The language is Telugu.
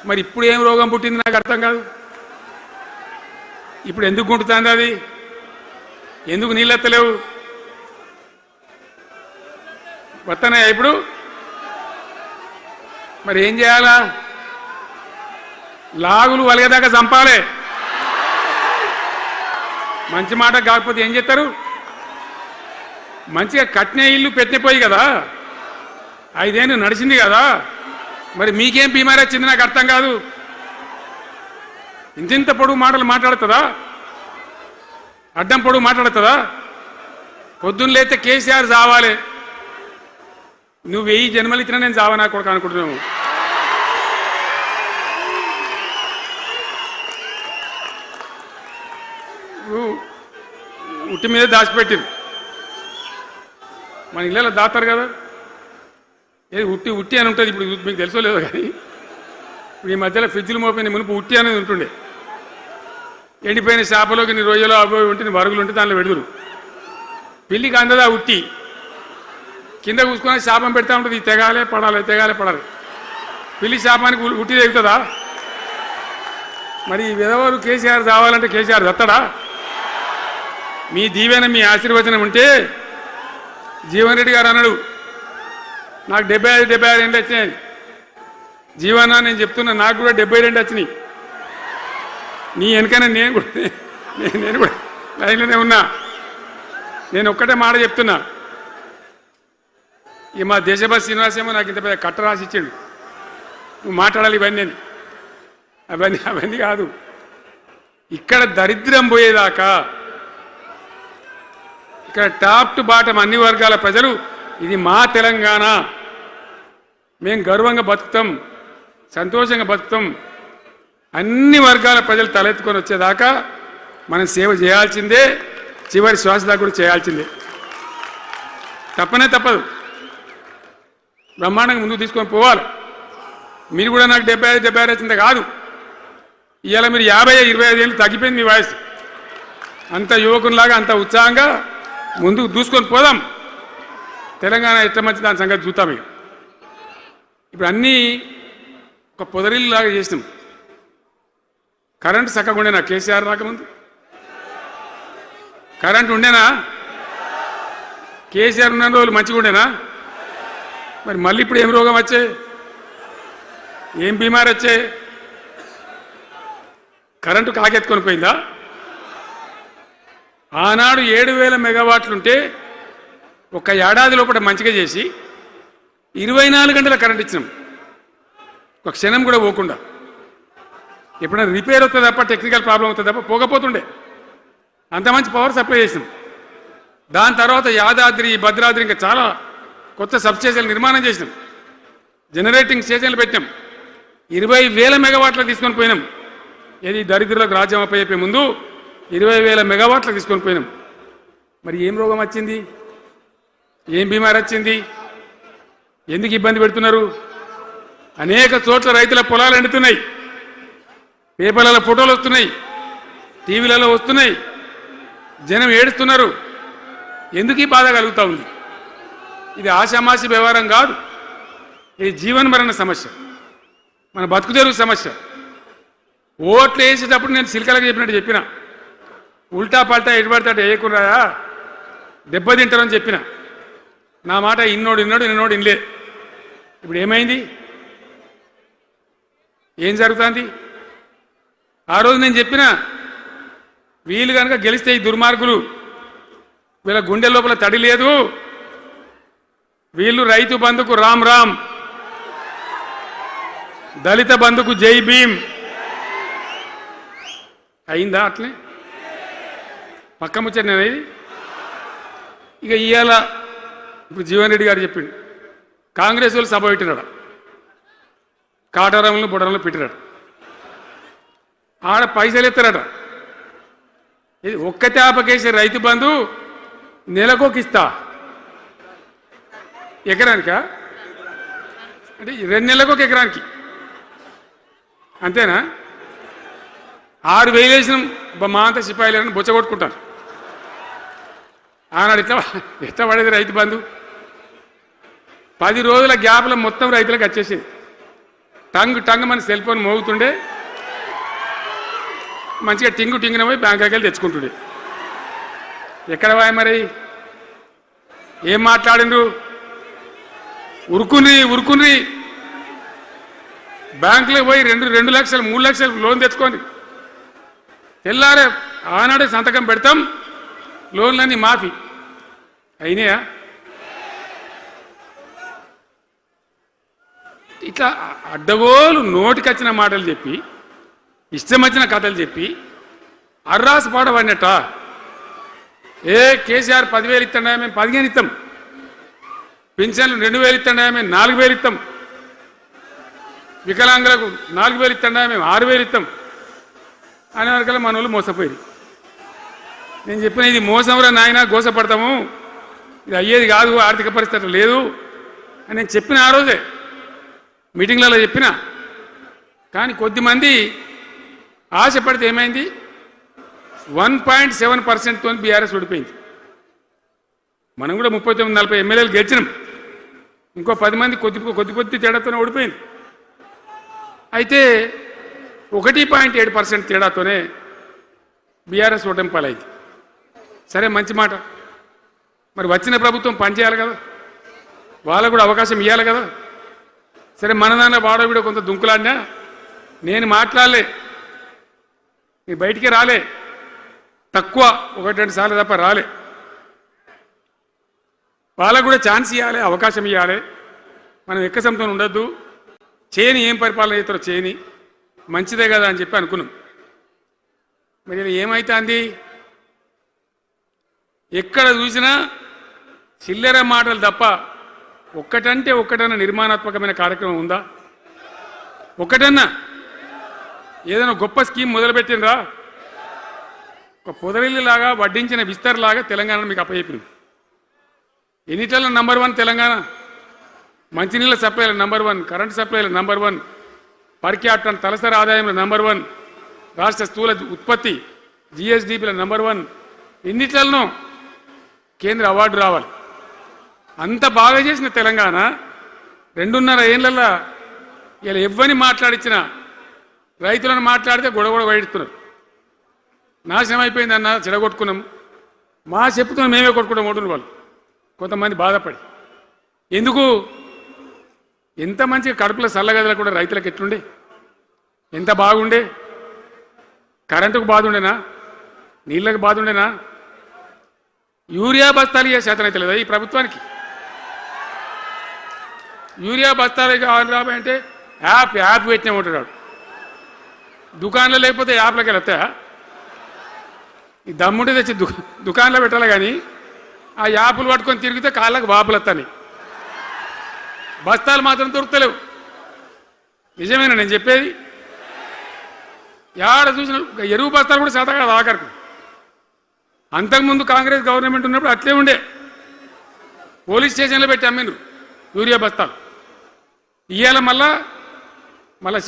మరి ఇప్పుడు ఏం రోగం పుట్టింది నాకు అర్థం కాదు. ఇప్పుడు ఎందుకు గుంటుతుంది అది? ఎందుకు నీళ్ళెత్తలేవు? వస్తున్నాయా ఇప్పుడు? మరి ఏం చేయాలా? లాగులు వలిగేదాకా చంపాలి. మంచి మాట కాకపోతే ఏం చేస్తారు? మంచిగా కట్టిన ఇల్లు పెట్టిపోయి కదా, 5 ఏళ్ళు నడిచింది కదా, మరి మీకేం బీమారీ వచ్చింది నాకు అర్థం కాదు. ఇంత పొడుగు మాటలు మాట్లాడుతుందా? అడ్డం పొడుగు మాట్లాడుతుందా? పొద్దున్న లేతే కేసీఆర్ చావాలి, నువ్వు 1000 జన్మలు ఇచ్చినా నేను చావనా కొడుకు అనుకుంటున్నావు. ఉట్టి మీద దాచిపెట్టింది. మన ఇళ్ళలో దాతారు కదా, ఏది ఉట్టి ఉట్టి అని ఉంటుంది. ఇప్పుడు మీకు తెలుసో లేదో కానీ ఇప్పుడు ఈ మధ్యలో ఫ్రిడ్జ్లు మోపోయిన మునుపు ఉట్టి అనేది ఉంటుండే. ఎండిపోయిన చేపలోకి నీ రొయ్యలో అబ్బాయి ఉంటే నీ వరుగులు ఉంటే దానిలో పెడుదురు. పిల్లికి అందదా ఉట్టి, కింద కూసుకొని శాపం పెడతా ఉంటుంది. తెగాలే పడాలి, తెగాలే పడాలి. పిల్లి శాపానికి ఉట్టి తెగుతుందా? మరి విధవారు కేసీఆర్ చావాలంటే కేసీఆర్ దత్తడా? మీ దీవెన మీ ఆశీర్వచనం ఉంటే జీవన్ రెడ్డి గారు అన్నాడు, నాకు 75 ఏళ్ళు వచ్చినాయి. జీవన నేను చెప్తున్నా, నాకు కూడా 72 వచ్చినాయి. నీ వెనకనే నేను కూడా లైన్లోనే ఉన్నా. నేను ఒక్కటే మాట చెప్తున్నా, ఈ మా దేశభక్తి శ్రీనివాసేమో నాకు ఇంత పెద్ద కట్ట రాసి ఇచ్చాడు, నువ్వు మాట్లాడాలి ఇవన్నీ. అవన్నీ కాదు. ఇక్కడ దరిద్రం పోయేదాకా, ఇక్కడ టాప్ టు బాటం అన్ని వర్గాల ప్రజలు ఇది మా తెలంగాణ, మేము గర్వంగా బతుకుతాం, సంతోషంగా బతుకుతాం, అన్ని వర్గాల ప్రజలు తలెత్తుకొని వచ్చేదాకా మనం సేవ చేయాల్సిందే, చివరి శ్వాస దాకా కూడా చేయాల్సిందే. తప్పనే తప్పదు. బ్రహ్మాండంగా ముందుకు తీసుకొని పోవాలి. మీరు కూడా నాకు 75 వచ్చింది కాదు, ఇవాళ మీరు 50-25 ఏళ్ళు తగ్గిపోయింది మీ వయసు. అంత యువకునిలాగా అంత ఉత్సాహంగా ముందుకు దూసుకొని పోదాం. తెలంగాణ ఎట్లా మంచి దాని సంగతి చూద్దాం. ఇప్పుడు అన్నీ ఒక పొదరిల్లాగా చేసినాం. కరెంటు చక్కగా ఉండేనా కేసీఆర్ రాకముందు? కరెంటు ఉండేనా? కేసీఆర్ ఉన్న రోజులు మంచిగా ఉండేనా? మరి మళ్ళీ ఇప్పుడు ఏం రోగం వచ్చే, ఏం బీమారి వచ్చే? కరెంటు కాకెత్తుకొని పోయిందా? ఆనాడు 7000 మెగావాట్లుంటే ఒక ఏడాది లోపల మంచిగా చేసి 24 గంటల కరెంట్ ఇచ్చినాం, ఒక క్షణం కూడా పోకుండా. ఎప్పుడైనా రిపేర్ అవుతుంది తప్ప, టెక్నికల్ ప్రాబ్లం అవుతుంది తప్ప పోకపోతుండే. అంత మంచి పవర్ సప్లై చేసినాం. దాని తర్వాత యాదాద్రి, భద్రాద్రి, ఇంకా చాలా కొత్త సబ్స్టేషన్లు నిర్మాణం చేసినాం, జనరేటింగ్ స్టేషన్లు పెట్టినాం, 20,000 మెగావాట్లకు తీసుకొని పోయినాం. ఏది దరిద్రులకు రాజ్యం అప్పయ్యే ముందు 20,000 మెగావాట్లకు తీసుకొని పోయినాం. మరి ఏం రోగం వచ్చింది? ఏం బీమారి వచ్చింది? ఎందుకు ఇబ్బంది పెడుతున్నారు? అనేక చోట్ల రైతుల పొలాలు ఎండుతున్నాయి, పేపర్లలో ఫోటోలు వస్తున్నాయి, టీవీలలో వస్తున్నాయి, జనం ఏడుస్తున్నారు. ఎందుకు ఈ బాధ కలుగుతూ ఉంది? ఇది ఆషామాషి వ్యవహారం కాదు, ఇది జీవన మరణ సమస్య, మన బతుకుదెరువు సమస్య. ఓట్లు వేసేటప్పుడు నేను సిల్కలకు చెప్పినట్టు చెప్పిన, ఉల్టా పల్టా ఎటుపడితే అటు వేయకుండా దెబ్బతింటారని చెప్పిన. నా మాట ఇన్నోడు ఇనలే. ఇప్పుడు ఏమైంది? ఏం జరుగుతుంది? ఆ రోజు నేను చెప్పిన, వీళ్ళు కనుక గెలిస్తే ఈ దుర్మార్గులు, వీళ్ళ గుండె లోపల తడి లేదు, వీళ్ళు రైతు బంధుకు రామ్ రామ్, దళిత బంధుకు జై భీమ్. అయిందా? అట్లే పక్క ముచ్చట అనేది. ఇక ఇవాళ ఇప్పుడు జీవన్ రెడ్డి గారు చెప్పిండు, కాంగ్రెస్ వాళ్ళు సభ పెట్టినాడు, కాటారంలో బుడరంలో పెట్టినాడు, ఆడ పైసలు ఎత్తారట. ఇది ఒక్క తేపకేసే రైతు బంధు నెలకొకిస్తా, ఎకరానికా అంటే 2 నెలలకు ఒక ఎకరానికి అంతేనా? 6,000 వేసినాం, మా అంతా సిపాయిలని బొచ్చగొట్టుకుంటారు. ఆనాడు ఎట్లా పడేది రైతు బంధు? 10 రోజుల గ్యాప్లో మొత్తం రైతులకు వచ్చేసింది. టంగ్ టంగ్ మన సెల్ ఫోన్ మోగుతుండే మంచిగా టింగున పోయి బ్యాంకుకి వెళ్ళి తెచ్చుకుంటుండే. ఎక్కడ వాయి మరి ఏం మాట్లాడిండ్రు? ఉరుకుని బ్యాంకులో పోయి 2 లక్షలు 3 లక్షలు లోన్ తెచ్చుకొని తెల్లారే ఆనాడే సంతకం పెడతాం, లోన్లన్నీ మాఫీ అయినాయా? ఇట్లా అడ్డగోలు నోటికొచ్చిన మాటలు చెప్పి ఇష్టం వచ్చిన కథలు చెప్పి అర్రాసు పాడబడినట్ట. కేసీఆర్ 10,000 ఇస్తాడా, మేము 15 ఇస్తాం. పింఛన్లు 2,000 ఇస్తాడా, మేము 4,000 ఇస్తాం. వికలాంగులకు 4,000 ఇస్తాడా, మేము 6,000 ఇస్తాం అనే వరకల్లా మన వాళ్ళు మోసపోయి. నేను చెప్పిన ఇది మోసంరా నాయన, గోసపడతాము, ఇది అయ్యేది కాదు, ఆర్థిక పరిస్థితి లేదు అని నేను చెప్పిన ఆ రోజే మీటింగ్లలో చెప్పిన. కానీ కొద్దిమంది ఆశపడితే ఏమైంది? 1.7%తో బీఆర్ఎస్ ఓడిపోయింది. మనం కూడా 39-40 ఎమ్మెల్యేలు గెలిచినాం. ఇంకో 10 మంది కొద్ది తేడాతోనే ఓడిపోయింది. అయితే 1.7% తేడాతోనే బీఆర్ఎస్ ఓటమి పాలైంది. సరే, మంచి మాట. మరి వచ్చిన ప్రభుత్వం పనిచేయాలి కదా, వాళ్ళకు కూడా అవకాశం ఇవ్వాలి కదా. సరే, మన దాన్ని వాడో వీడో కొంత దుంకులాడినా నేను మాట్లాడలే, నీ బయటికి రాలే, తక్కువ 1-2 సార్లు తప్ప రాలే. వాళ్ళకు కూడా ఛాన్స్ ఇవ్వాలి, అవకాశం ఇవ్వాలి. మనం ఎక్కసంతో ఉండొద్దు, చేయని ఏం పరిపాలన చేస్తారో చేయని, మంచిదే కదా అని చెప్పి అనుకున్నాం. మరి ఏమైతుంది? ఎక్కడ చూసినా చిల్లర మాటలు తప్ప ఒక్కటంటే ఒక్కటన్నా నిర్మాణాత్మకమైన కార్యక్రమం ఉందా? ఒక్కటన్నా ఏదైనా గొప్ప స్కీమ్ మొదలుపెట్టినరా? ఒక పొదరిల్లులాగా వడ్డించిన విస్తరలాగా తెలంగాణ మీకు అప్పచెప్పింది. ఎన్నిట్లలో నంబర్ 1 తెలంగాణ. మంచినీళ్ళ సప్లైలో నంబర్ 1, కరెంటు సప్లైలో నంబర్ 1, పర్ క్యాపిటల్ తలసరి ఆదాయంలో నంబర్ 1, రాష్ట్ర స్థూల ఉత్పత్తి జిఎస్డిపిలో నంబర్ 1. ఎన్నిట్లలో కేంద్ర అవార్డు రావాలి. అంత బాగా చేసిన తెలంగాణ 2.5 ఏళ్లలో ఇలా ఎవ్వని మాట్లాడించిన రైతులను మాట్లాడితే గొడవ వైడుతున్నారు. నాశనం అయిపోయింది అన్న, చెడగొట్టుకున్నాం, మా చెప్పుతున్నాం, మేమే కొట్టుకుంటాం ఓటున్న వాళ్ళు కొంతమంది బాధపడి. ఎందుకు? ఎంత మంచిగా కడుపులో చల్లగదలు కూడా రైతులకు ఎట్లుండే, ఎంత బాగుండే. కరెంటుకు బాధ ఉండేనా, నీళ్ళకు బాధ ఉండేనా? యూరియా బస్తాలు ఇయ్యే శాతం అయితే లేదా ఈ ప్రభుత్వానికి? యూరియా బస్తాలు కావాలి రాబోయంటే యాప్ పెట్టినే ఉంటాడు. దుకాణంలో లేకపోతే యాప్లోకి వెళ్తాయా? ఈ దమ్ముంటే తెచ్చి దుకాణంలో పెట్టాలి, కానీ ఆ యాప్లు పట్టుకొని తిరిగితే కాళ్ళకు వాపులు వస్తాయి, బస్తాలు మాత్రం దొరుకుతలేవు. నిజమేనా నేను చెప్పేది? యాడ చూసిన ఎరువు బస్తాలు కూడా శాతం కాదు ఆఖరికి. అంతకుముందు కాంగ్రెస్ గవర్నమెంట్ ఉన్నప్పుడు అట్లే ఉండే, పోలీస్ స్టేషన్లో పెట్టి అమ్మిండ్రు యూరియా బస్తాలు. ఇవాళ మళ్ళా